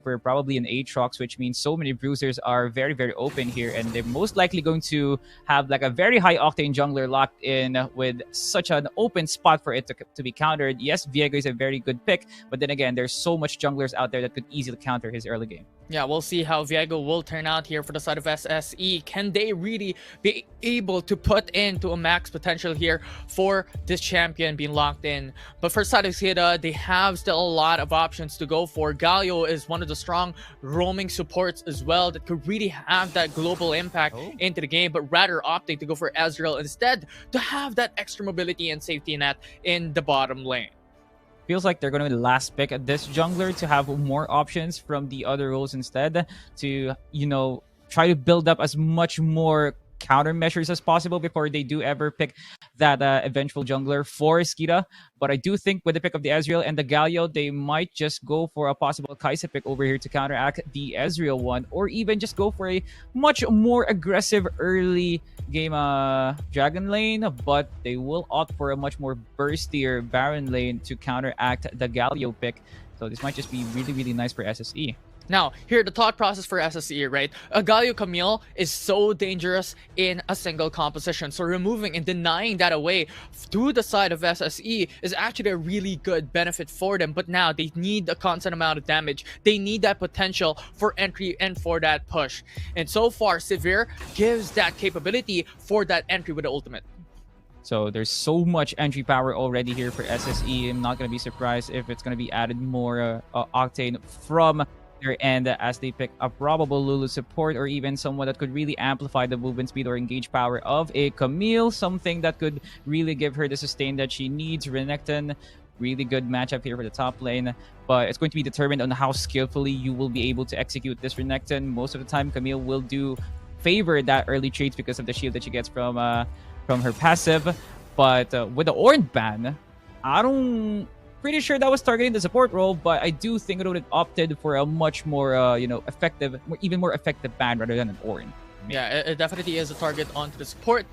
for probably an Aatrox, which means so many bruisers are very, very open here, and they're most likely going to have like a very high octane jungler locked in with such an open spot for it to be countered. Yes, Viego is a very good pick, but then again, there's so much junglers out there that could easily counter his early game. Yeah, we'll see how Viego will turn out here for the side of SSE. Can they really be able to put into a max potential here for this champion being locked in? But for side of SKIDA, they have still a lot of options to go for. Galio is one of the strong roaming supports as well that could really have that global impact into the game, but rather opting to go for Ezreal instead to have that extra mobility and safety net in the bottom lane. Feels like they're going to be the last pick at this jungler to have more options from the other roles instead to, you know, try to build up as much more countermeasures as possible before they do ever pick that eventual jungler for SKIDA. But I do think with the pick of the Ezreal and the Galio, they might just go for a possible Kai'Sa pick over here to counteract the Ezreal one, or even just go for a much more aggressive early game Dragon lane, but they will opt for a much more burstier Baron lane to counteract the Galio pick. So this might just be really, really nice for SSE. Now, here, the thought process for SSE, right? A Galio Camille is so dangerous in a single composition. So removing and denying that away to the side of SSE is actually a really good benefit for them. But now they need a constant amount of damage. They need that potential for entry and for that push. And so far, Sivir gives that capability for that entry with the ultimate. So there's so much entry power already here for SSE. I'm not going to be surprised if it's going to be added more octane from their end as they pick a probable Lulu support, or even someone that could really amplify the movement speed or engage power of a Camille, something that could really give her the sustain that she needs. Renekton, really good matchup here for the top lane, but it's going to be determined on how skillfully you will be able to execute this Renekton. Most of the time, Camille will do favor that early traits because of the shield that she gets from her passive, but with the Ornn ban, pretty sure that was targeting the support role, but I do think it would have opted for a much more, effective, even more effective ban rather than an Ornn. Yeah, it definitely is a target onto the support.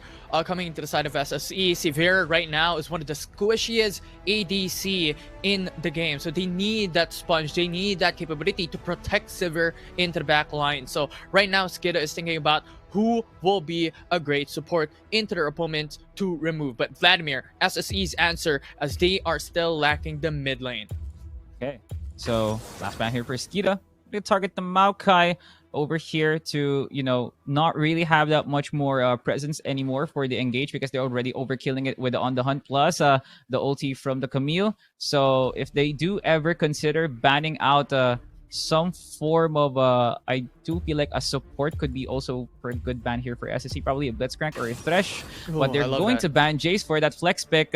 Coming into the side of SSE, Sivir right now is one of the squishiest ADC in the game. So they need that sponge. They need that capability to protect Sivir into the back line. So right now, SKIDA is thinking about who will be a great support into their opponent to remove. But Vladimir, SSE's answer, as they are still lacking the mid lane. Okay, so last ban here for SKIDA. They target the Maokai over here to, not really have that much more presence anymore for the engage, because they're already overkilling it with the On the Hunt plus the ulti from the Camille. So if they do ever consider banning out some form of I do feel like a support could be also for a good ban here for SSE, probably a Blitzcrank or a Thresh. But they're going to ban Jace for that flex pick.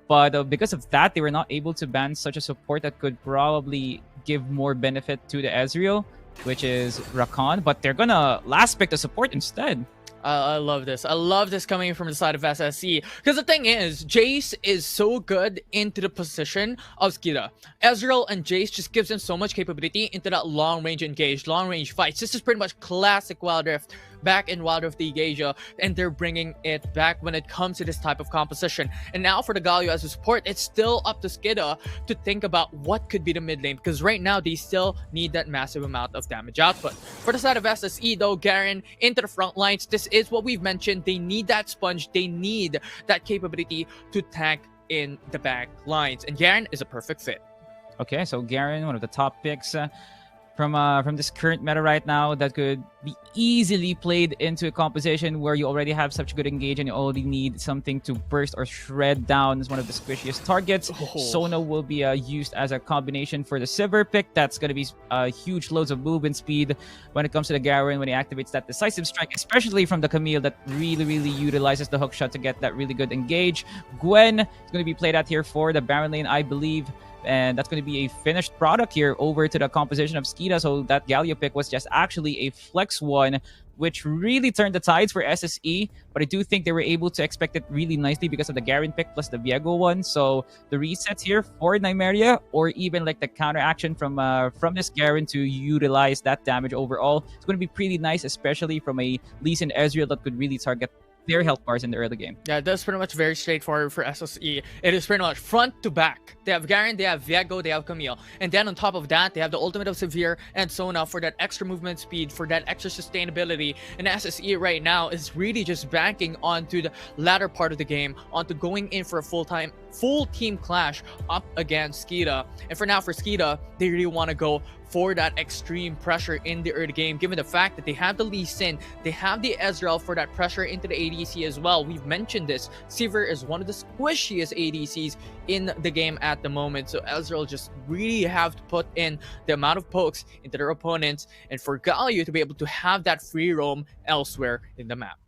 But because of that, they were not able to ban such a support that could probably give more benefit to the Ezreal, which is Rakan. But they're gonna last pick the support instead. I love this. I love this coming from the side of SSE. Because the thing is, Jace is so good into the position of SKIDA. Ezreal and Jace just gives them so much capability into that long-range engage, long-range fights. This is pretty much classic Wild Rift back in Wild Rift League Asia, and they're bringing it back when it comes to this type of composition. And now for the Galio as a support, it's still up to SKIDA to think about what could be the mid lane, because right now they still need that massive amount of damage output. For the side of SSE though, Garen into the front lines, this is what we've mentioned. They need that sponge, they need that capability to tank in the back lines, and Garen is a perfect fit. Okay, so Garen, one of the top picks from this current meta right now, that could be easily played into a composition where you already have such good engage and you only need something to burst or shred down as one of the squishiest targets. Sona will be used as a combination for the Sivir pick. That's going to be huge loads of movement speed when it comes to the Garen when he activates that decisive strike, especially from the Camille that really, really utilizes the hookshot to get that really good engage. Gwen is going to be played out here for the Baron lane, I believe. And that's going to be a finished product here over to the composition of SKIDA. So that Galio pick was just actually a flex one, which really turned the tides for SSE. But I do think they were able to expect it really nicely because of the Garen pick plus the Viego one. So the resets here for Nymeria, or even like the counter action from this Garen to utilize that damage overall, it's going to be pretty nice, especially from a Lee Sin Ezreal that could really target their health bars in the early game. Yeah, that's pretty much very straightforward for SSE. It is pretty much front to back. They have Garen, they have Viego, they have Camille. And then on top of that, they have the ultimate of Severe and Sona for that extra movement speed, for that extra sustainability. And SSE right now is really just banking onto the latter part of the game, onto going in for a full team clash up against SKIDA. And for now, for SKIDA, they really want to go for that extreme pressure in the early game, given the fact that they have the Lee Sin, they have the Ezreal for that pressure into the ADC as well. We've mentioned this. Sivir is one of the squishiest ADCs in the game at the moment, so Ezreal just really have to put in the amount of pokes into their opponents, and for Galio to be able to have that free roam elsewhere in the map.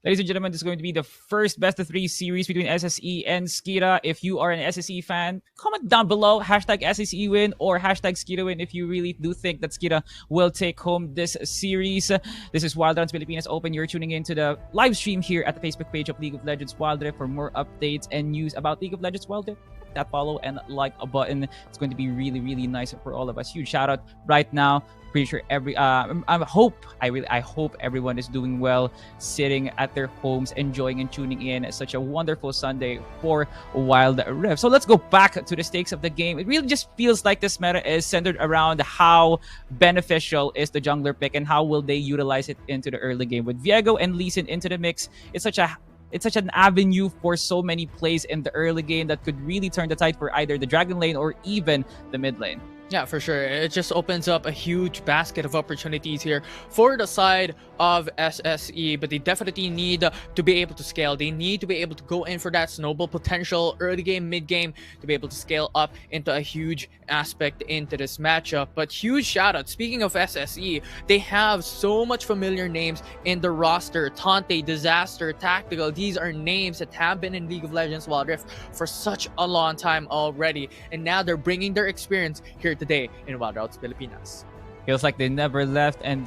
Ladies and gentlemen, this is going to be the first best of 3 series between SSE and SKIDA. If you are an SSE fan, comment down below hashtag SSE win or hashtag SKIDA win if you really do think that SKIDA will take home this series. This is Rounds Pilipinas Open. You're tuning into the live stream here at the Facebook page of League of Legends Wild Rift. For more updates and news about League of Legends Wild Rift, that follow and like a button. It's going to be really, really nice for all of us. Huge shout out right now. Pretty sure I hope everyone is doing well, sitting at their homes, enjoying and tuning in. It's such a wonderful Sunday for Wild Rift. So let's go back to the stakes of the game. It really just feels like this meta is centered around how beneficial is the jungler pick and how will they utilize it into the early game. With Viego and Lee Sin into the mix, it's such an avenue for so many plays in the early game that could really turn the tide for either the Dragon lane or even the mid lane. Yeah, for sure. It just opens up a huge basket of opportunities here for the side of SSE, but they definitely need to be able to scale. They need to be able to go in for that snowball potential early game, mid game, to be able to scale up into a huge aspect into this matchup. But huge shout out. Speaking of SSE, they have so much familiar names in the roster. Tante, Disaster, Tactical. These are names that have been in League of Legends Wild Rift for such a long time already, and now they're bringing their experience here today in Rounds Pilipinas. Feels like they never left, and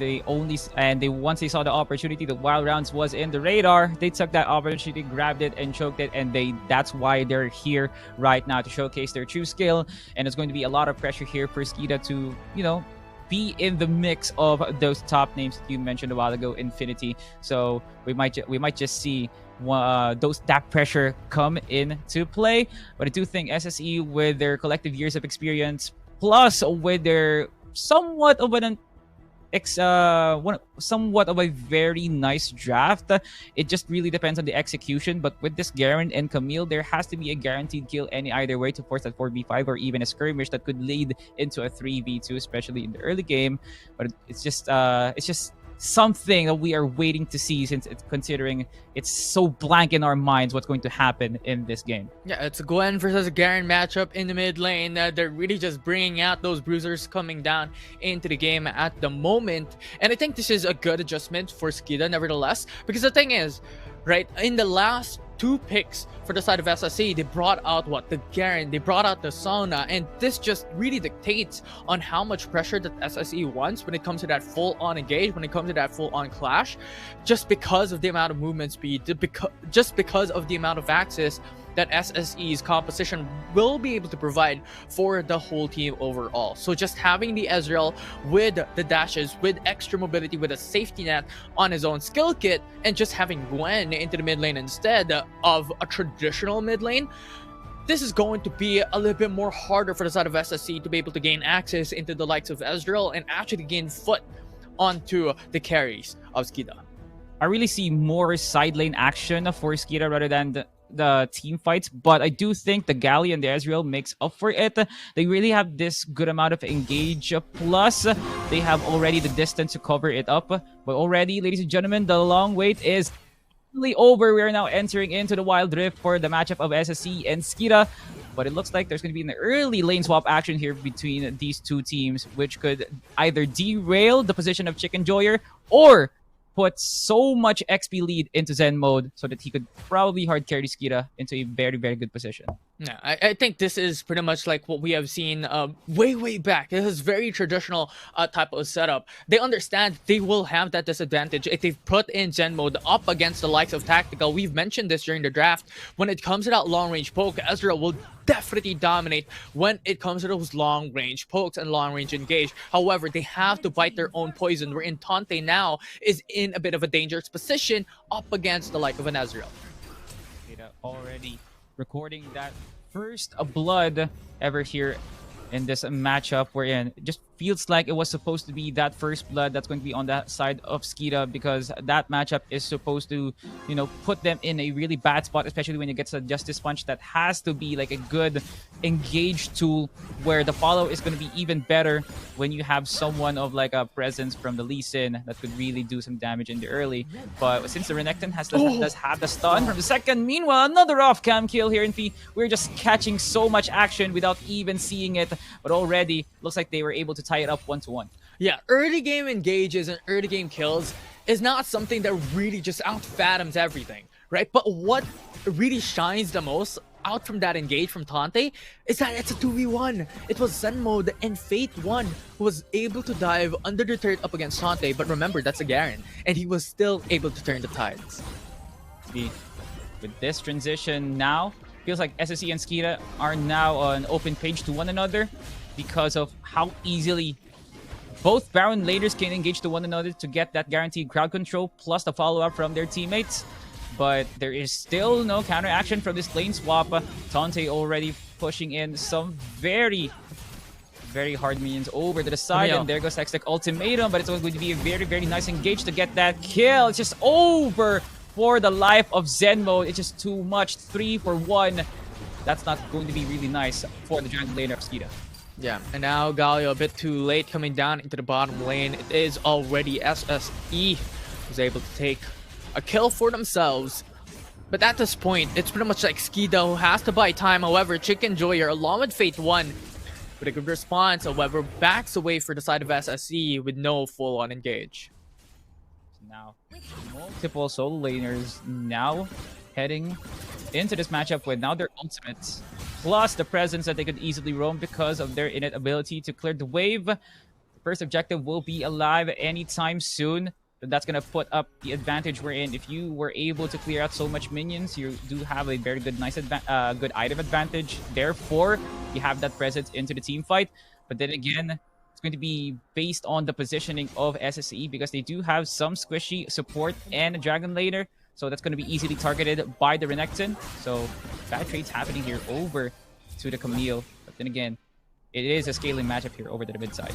once they saw the opportunity that Wild Rounds was in the radar, they took that opportunity, grabbed it, and choked it, and that's why they're here right now, to showcase their true skill. And it's going to be a lot of pressure here for SKIDA to, be in the mix of those top names that you mentioned a while ago, Infinity. So we might just see that pressure come into play. But I do think SSE, with their collective years of experience, plus with their somewhat of a very nice draft, it just really depends on the execution. But with this Garen and Camille, there has to be a guaranteed kill either way to force that 4v5 or even a skirmish that could lead into a 3v2, especially in the early game. But it's just something that we are waiting to see, since considering it's so blank in our minds what's going to happen in this game. Yeah, it's a Gwen versus a Garen matchup in the mid lane. They're really just bringing out those bruisers coming down into the game at the moment. And I think this is a good adjustment for SKIDA nevertheless, because the thing is, right, in the last 2 picks for the side of SSE, they brought out the Garen, they brought out the Sona, and this just really dictates on how much pressure that SSE wants when it comes to that full-on engage, when it comes to that full-on clash, just because of the amount of movement speed, just because of the amount of access that SSE's composition will be able to provide for the whole team overall. So just having the Ezreal with the dashes, with extra mobility, with a safety net on his own skill kit, and just having Gwen into the mid lane instead of a traditional mid lane, this is going to be a little bit more harder for the side of SSE to be able to gain access into the likes of Ezreal and actually gain foot onto the carries of SKIDA. I really see more side lane action for SKIDA rather than the team fights, but I do think the Galio and the Ezreal makes up for it. They really have this good amount of engage, plus they have already the distance to cover it up. But already, ladies and gentlemen, the long wait is over. We are now entering into the Wild Rift for the matchup of SSE and SKIDA. But it looks like there's going to be an early lane swap action here between these two teams, which could either derail the position of Chicken Joyer or put so much XP lead into Zen mode so that he could probably hard carry SKIDA into a very, very good position. Yeah, I think this is pretty much like what we have seen way back. It is very traditional type of setup. They understand they will have that disadvantage if they've put in Zen mode up against the likes of Tactical. We've mentioned this during the draft. When it comes to that long range poke, Ezra will definitely dominate when it comes to those long range pokes and long range engage. However, they have to bite their own poison, wherein Tante now is in a bit of a dangerous position up against the like of an Ezreal. SKIDA already recording that first blood ever here in this matchup we're in. It just feels like it was supposed to be that first blood that's going to be on that side of SKIDA, because that matchup is supposed to, you know, put them in a really bad spot, especially when it gets a Justice Punch. That has to be like a good engage tool where the follow is going to be even better when you have someone of like a presence from the Lee Sin that could really do some damage in the early. But since the Renekton does have the stun from the second, meanwhile another off-cam kill here in P. We're just catching so much action without even seeing it, but already looks like they were able to tie it up 1-1. Yeah, early game engages and early game kills is not something that really just out-fathoms everything, right? But what really shines the most out from that engage from Tante is that it's a 2v1. It was Zen mode and Fate 1 who was able to dive under the turret up against Tante, but remember, that's a Garen, and he was still able to turn the tides. With this transition now, feels like SSE and SKIDA are now on open page to one another because of how easily both Baron laners can engage to one another to get that guaranteed crowd control plus the follow-up from their teammates. But there is still no counteraction from this lane swap. Tante already pushing in some very hard minions over to the side. And there goes Hextech Ultimatum, but it's going to be a very nice engage to get that kill. It's just over for the life of Zen mode. It's just too much. 3 for 1. That's not going to be really nice for the jungle laner of SKIDA. Yeah, and now Galio a bit too late coming down into the bottom lane. It is already SSE who's able to take a kill for themselves. But at this point, it's pretty much like SKIDA who has to buy time. However, Chicken Joyer along with Fate 1 with a good response, however, backs away for the side of SSE with no full-on engage. Now, multiple solo laners now heading into this matchup with now their ultimates, plus the presence that they could easily roam because of their innate ability to clear the wave. The first objective will be alive anytime soon. But that's going to put up the advantage we're in. If you were able to clear out so much minions, you do have a very good, good item advantage. Therefore, you have that presence into the team fight. But then again, it's going to be based on the positioning of SSE because they do have some squishy support and a Dragon laner. So that's going to be easily targeted by the Renekton. So bad trades happening here over to the Camille. But then again, it is a scaling matchup here over to the mid side.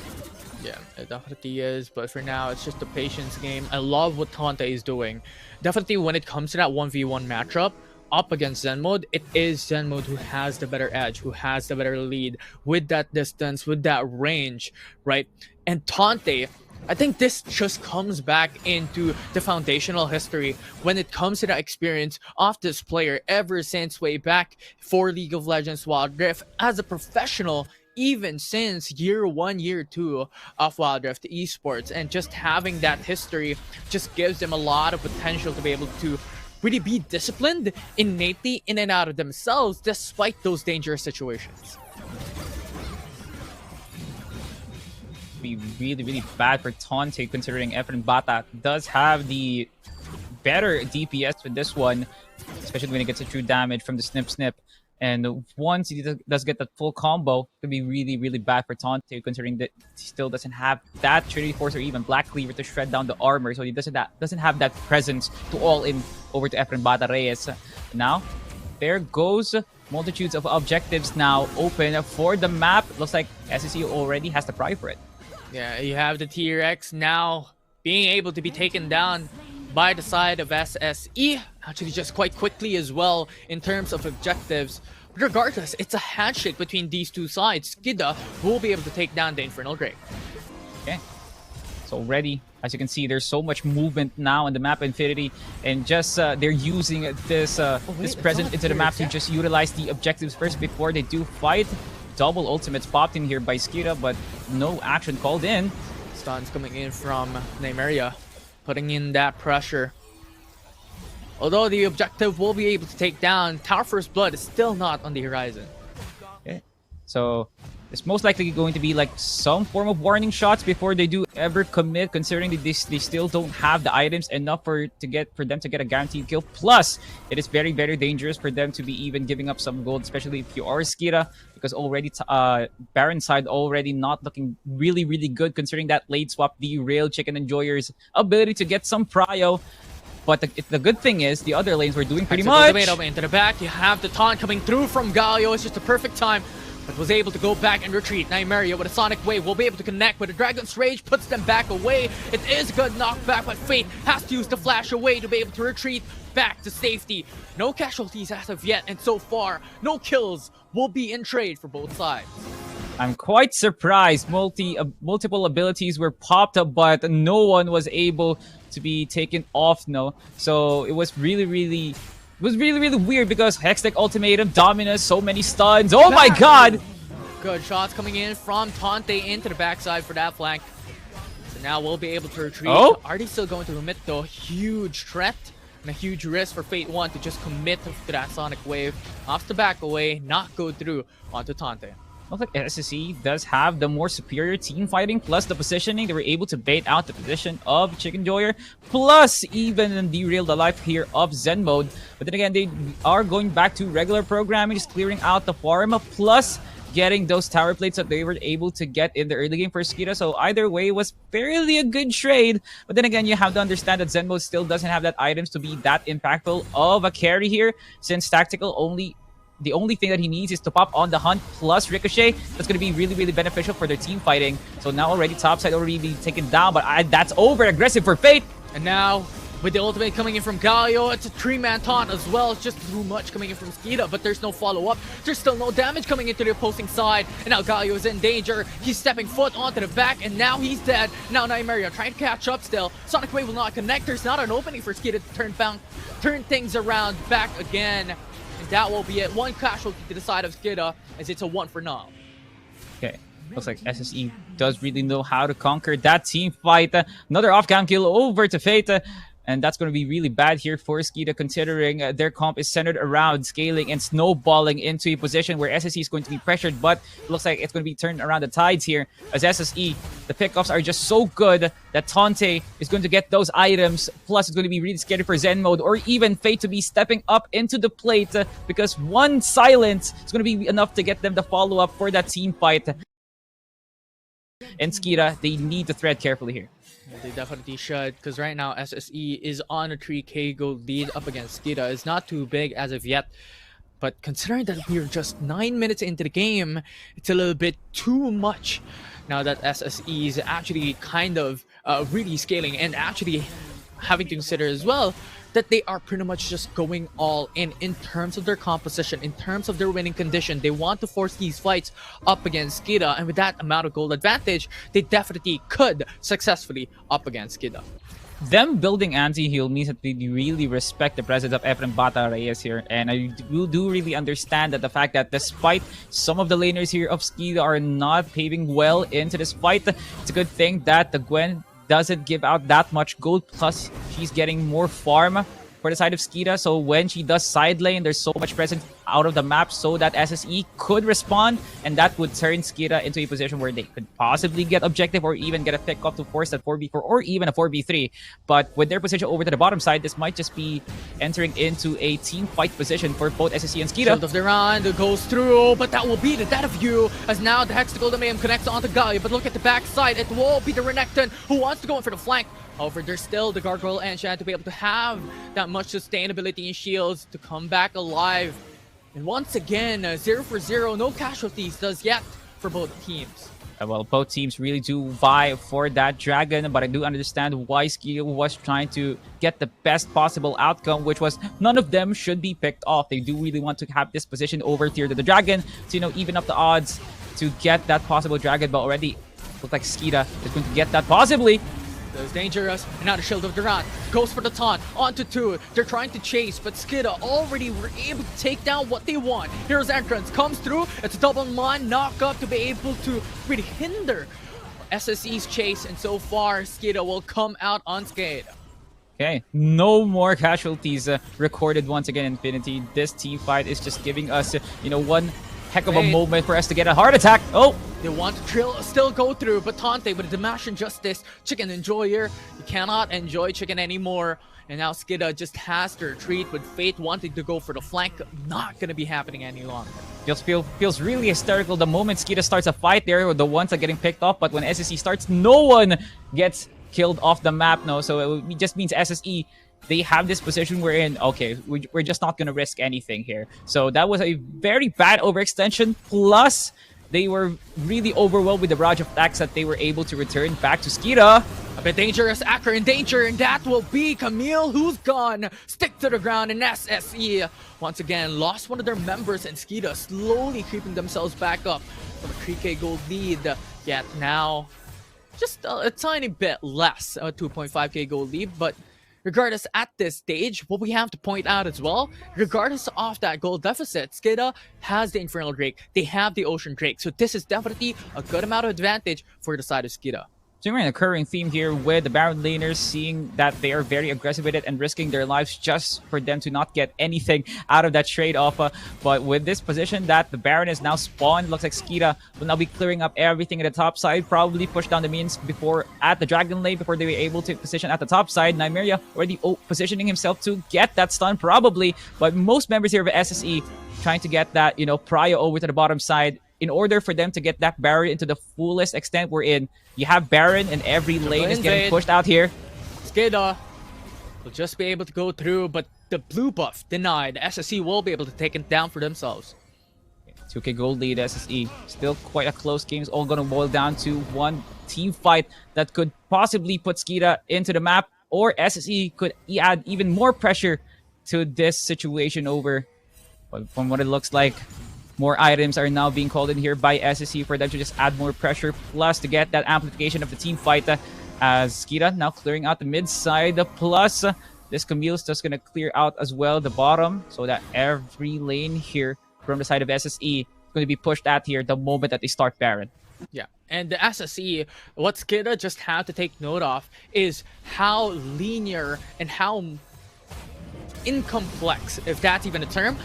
Yeah, it definitely is, but for now, it's just a patience game. I love what Tante is doing. Definitely when it comes to that 1v1 matchup, up against Zen mode, it is Zen mode who has the better edge, who has the better lead with that distance, with that range, right? And Tante, I think this just comes back into the foundational history when it comes to the experience of this player ever since way back for League of Legends Wild Rift as a professional, even since year 1, year 2 of Wild Rift esports. And just having that history just gives them a lot of potential to be able to really be disciplined innately in and out of themselves despite those dangerous situations. Be really bad for Tante considering Efren Bata does have the better DPS with this one, especially when it gets a true damage from the snip. And once he does get that full combo, it could be really bad for Tante considering that he still doesn't have that Trinity Force or even Black Cleaver to shred down the armor, so he doesn't have that presence to all in over to Efren Bata Reyes. Now, there goes multitudes of objectives now open for the map. Looks like SSE already has the pry for it. Yeah, you have the T-Rex now being able to be taken down by the side of SSE, actually just quite quickly as well in terms of objectives. But regardless, it's a handshake between these two sides. SKIDA will be able to take down the Infernal Drake. Okay, so already, as you can see, there's so much movement now on the map Infinity, and just they're using this presence into the map to just utilize the objectives first before they do fight. Double ultimates popped in here by SKIDA, but no action called in. Stuns coming in from Nymeria, putting in that pressure. Although the objective will be able to take down, Tower First Blood is still not on the horizon. Okay. So it's most likely going to be like some form of warning shots before they do ever commit, considering that they still don't have the items enough for them to get a guaranteed kill. Plus, it is very, very dangerous for them to be even giving up some gold, especially if you are SKIDA, because already Baron side already not looking really, really good, considering that late swap derailed Chicken Enjoyer's ability to get some prio. But the good thing is, the other lanes were doing pretty much. Into the back, you have the taunt coming through from Galio. It's just a perfect time, but was able to go back and retreat. Nymeria with a Sonic Wave will be able to connect, but the Dragon's Rage puts them back away. It is a good knockback, but Fate has to use the flash away to be able to retreat back to safety. No casualties as of yet, and so far, no kills will be in trade for both sides. I'm quite surprised. Multiple abilities were popped up, but no one was able to be taken off. No, so it was really weird because Hextech Ultimatum, Dominus, so many stuns. Oh my god! Good shots coming in from Tante into the backside for that flank. So now we'll be able to retreat. Oh? Are they still going to commit though? Huge threat and a huge risk for Fate 1 to just commit to that Sonic Wave. Opts to back away, not go through onto Tante. Looks like SSE does have the more superior team fighting, plus the positioning. They were able to bait out the position of Chicken Enjoyer, plus even derail the life here of Zen Mode. But then again, they are going back to regular programming, just clearing out the farm, plus getting those tower plates that they were able to get in the early game for SKIDA. So either way, it was fairly a good trade. But then again, you have to understand that Zen Mode still doesn't have that items to be that impactful of a carry here, since Tactical the only thing that he needs is to pop on the hunt plus Ricochet. That's going to be really beneficial for their team fighting. So now already topside already being taken down, but that's over aggressive for Fate. And now with the ultimate coming in from Galio, it's a 3-man taunt as well. It's just too much coming in from SKIDA, but there's no follow-up. There's still no damage coming into the opposing side. And now Galio is in danger. He's stepping foot onto the back, and now he's dead. Now Nymeria trying to catch up still. Sonic Wave will not connect. There's not an opening for SKIDA to turn things around back again. And that will be it. One casualty to the side of SKIDA, as it's a 1 for now. Okay. Looks like SSE does really know how to conquer that team fight. Another off-cam kill over to Fate. And that's going to be really bad here for SKIDA, considering their comp is centered around scaling and snowballing into a position where SSE is going to be pressured. But it looks like it's going to be turned around the tides here, as SSE, the pickoffs are just so good that Tante is going to get those items. Plus, it's going to be really scary for Zen Mode or even Fate to be stepping up into the plate, because one silence is going to be enough to get them the follow-up for that team fight. And SKIDA, they need to tread carefully here. They definitely should, because right now SSE is on a 3k gold lead up against SKIDA. It's not too big as of yet, but considering that we're just 9 minutes into the game, it's a little bit too much now that SSE is actually kind of really scaling, and actually having to consider as well that they are pretty much just going all in terms of their composition, in terms of their winning condition. They want to force these fights up against SKIDA, and with that amount of gold advantage, they definitely could successfully up against SKIDA. Them building anti-heal means that they really respect the presence of Efren Bata Reyes here, and I do really understand that the fact that despite some of the laners here of SKIDA are not paving well into this fight, it's a good thing that the Gwen doesn't give out that much gold, plus she's getting more farm for the side of SKIDA. So when she does side lane, there's so much presence out of the map so that SSE could respond, and that would turn SKIDA into a position where they could possibly get objective or even get a pick up to force that 4v4 or even a 4v3. But with their position over to the bottom side, this might just be entering into a team fight position for both SSE and SKIDA. Shield of the round goes through, but that will be the death of you, as now the Hexacle Domain connects onto Galio. But look at the backside, it will be the Renekton who wants to go in for the flank. However, there's still the Gargoyle Enchant to be able to have that much sustainability in shields to come back alive. And once again, 0 for 0, no casualties as yet for both teams. Well, both teams really do vie for that dragon, but I do understand why SKIDA was trying to get the best possible outcome, which was none of them should be picked off. They do really want to have this position over tier to the dragon to, even up the odds to get that possible dragon, but already looks like SKIDA is going to get that possibly. That was dangerous, and now the Shield of Durant goes for the taunt onto 2. They're trying to chase, but SKIDA already were able to take down what they want. Hero's Entrance comes through. It's a double man knock up to be able to really hinder SSE's chase, and so far SKIDA will come out unscathed. Okay, no more casualties recorded once again, Infinity. This team fight is just giving us, one heck of a moment for us to get a heart attack. Oh! They want to still go through, but Tante with the Dimash Injustice, Chicken Enjoyer, you cannot enjoy Chicken anymore. And now SKIDA just has to retreat with Fate wanting to go for the flank. Not going to be happening any longer. Feels really hysterical the moment SKIDA starts a fight there, with the ones are getting picked off, but when SSE starts, no one gets killed off the map now. So it just means SSE, they have this position we're in. Okay, we're just not going to risk anything here. So that was a very bad overextension. Plus, they were really overwhelmed with the barrage of attacks that they were able to return back to SKIDA. A bit dangerous, Acker in danger, and that will be Camille, who's gone. Stick to the ground, and SSE once again lost one of their members, and SKIDA slowly creeping themselves back up from a 3k gold lead. Yet now, just a tiny bit less, a 2.5k gold lead, but regardless, at this stage, what we have to point out as well, regardless of that goal deficit, SKIDA has the Infernal Drake, they have the Ocean Drake, so this is definitely a good amount of advantage for the side of SKIDA. So we're in a recurring theme here with the Baron laners seeing that they are very aggressive with it and risking their lives just for them to not get anything out of that trade-off. But with this position that the Baron is now spawned, looks like SKIDA will now be clearing up everything at the top side, probably push down the minions before at the Dragon Lane before they were able to position at the top side. Nymeria already positioning himself to get that stun probably, but most members here of SSE trying to get that, prio over to the bottom side in order for them to get that Baron into the fullest extent we're in. You have Baron and every lane is getting pushed out here. SKIDA will just be able to go through, but the blue buff denied. SSE will be able to take it down for themselves. 2k gold lead, SSE. Still quite a close game. It's all going to boil down to one team fight that could possibly put SKIDA into the map, or SSE could add even more pressure to this situation over. But from what it looks like, more items are now being called in here by SSE for them to just add more pressure, plus to get that amplification of the team fight. As SKIDA now clearing out the mid side, plus this Camille's just going to clear out as well the bottom, so that every lane here from the side of SSE is going to be pushed at here the moment that they start Baron. Yeah, and the SSE, what SKIDA just had to take note of is how linear and how incomplex, if that's even a term,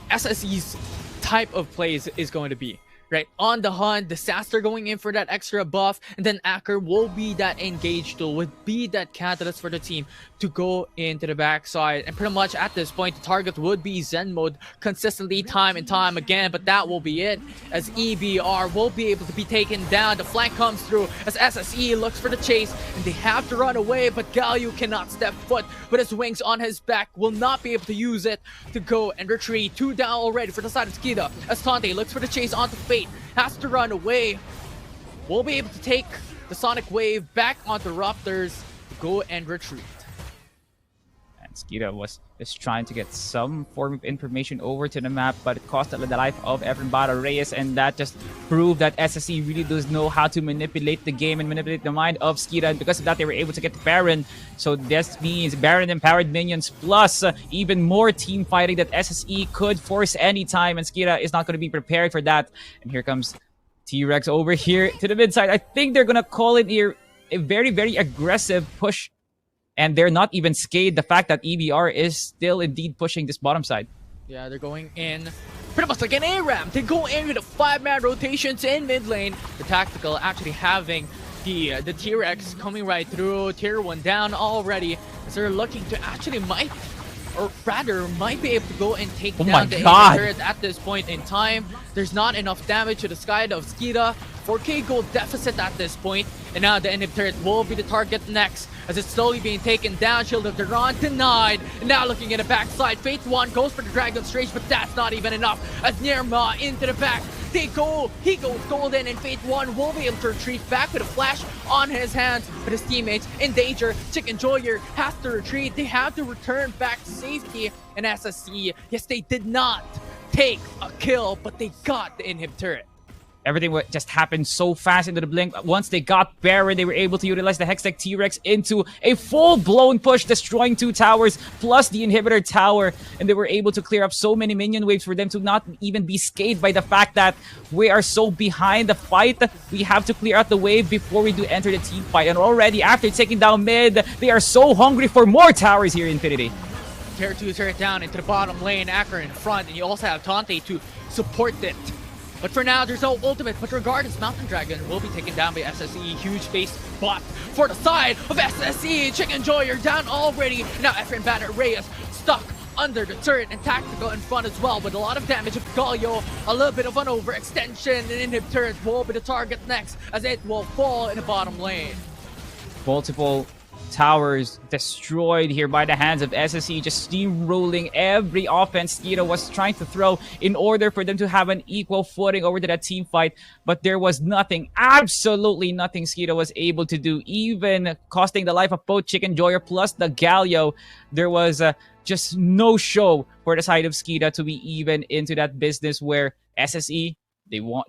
SSE's type of plays is going to be. Right, on the hunt, Disaster going in for that extra buff, and then Acker will be that engage tool, would be that catalyst for the team to go into the backside. And pretty much at this point, the target would be Zen mode consistently time and time again, but that will be it, as EBR will be able to be taken down. The flank comes through as SSE looks for the chase, and they have to run away, but Galio cannot step foot with his wings on his back, will not be able to use it to go and retreat. 2 down already for the side of SKIDA, as Tante looks for the chase onto Fate, has to run away. We'll be able to take the Sonic Wave back onto Raptors to go and retreat. And SKIDA was just trying to get some form of information over to the map, but it cost the life of Everbada Reyes, and that just proved that SSE really does know how to manipulate the game and manipulate the mind of SKIDA, and because of that they were able to get Baron. So this means Baron empowered minions plus even more team fighting that SSE could force anytime, and SKIDA is not going to be prepared for that. And here comes T-Rex over here to the mid side. I think they're going to call it here a very, very aggressive push, and they're not even scared the fact that EBR is still indeed pushing this bottom side. Yeah, they're going in pretty much like an ARAM. They go in with the 5-man rotations in mid lane. The tactical actually having the T-Rex coming right through. Tier 1 down already, as they're looking to actually might be able to go and take down the turret at this point in time. There's not enough damage to the side of SKIDA. 4k gold deficit at this point, and now the inhib turret will be the target next, as it's slowly being taken down. Shield of Duran denied, and now looking at the backside, Fate 1 goes for the Dragon's Rage, but that's not even enough, as Nirma into the back, he goes golden, and Fate 1 will be able to retreat back with a flash on his hands, but his teammates in danger. Chicken Enjoyer has to retreat, they have to return back to safety, and SSE, yes, they did not take a kill, but they got the inhib turret. Everything just happened so fast into the blink. Once they got Baron, they were able to utilize the Hextech T-Rex into a full-blown push, destroying 2 towers plus the inhibitor tower. And they were able to clear up so many minion waves for them to not even be scathed by the fact that we are so behind the fight. We have to clear out the wave before we do enter the team fight. And already, after taking down mid, they are so hungry for more towers here in Infinity. Tier 2 tear it down into the bottom lane, Acker in front, and you also have Tante to support it. But for now, there's no ultimate. But regardless, Mountain Dragon will be taken down by SSE. Huge base bot for the side of SSE. Chicken Joy, you're down already. Now Efren Banner Reyes stuck under the turret and tactical in front as well. With a lot of damage of Galio, a little bit of an overextension. And Inhib turret will be the target next as it will fall in the bottom lane. Multiple towers destroyed here by the hands of SSE, just steamrolling every offense SKIDA was trying to throw in order for them to have an equal footing over to that team fight. But there was nothing, absolutely nothing SKIDA was able to do, even costing the life of both Chicken Joyer plus the Galio. There was just no show for the side of SKIDA to be even into that business where SSE, they want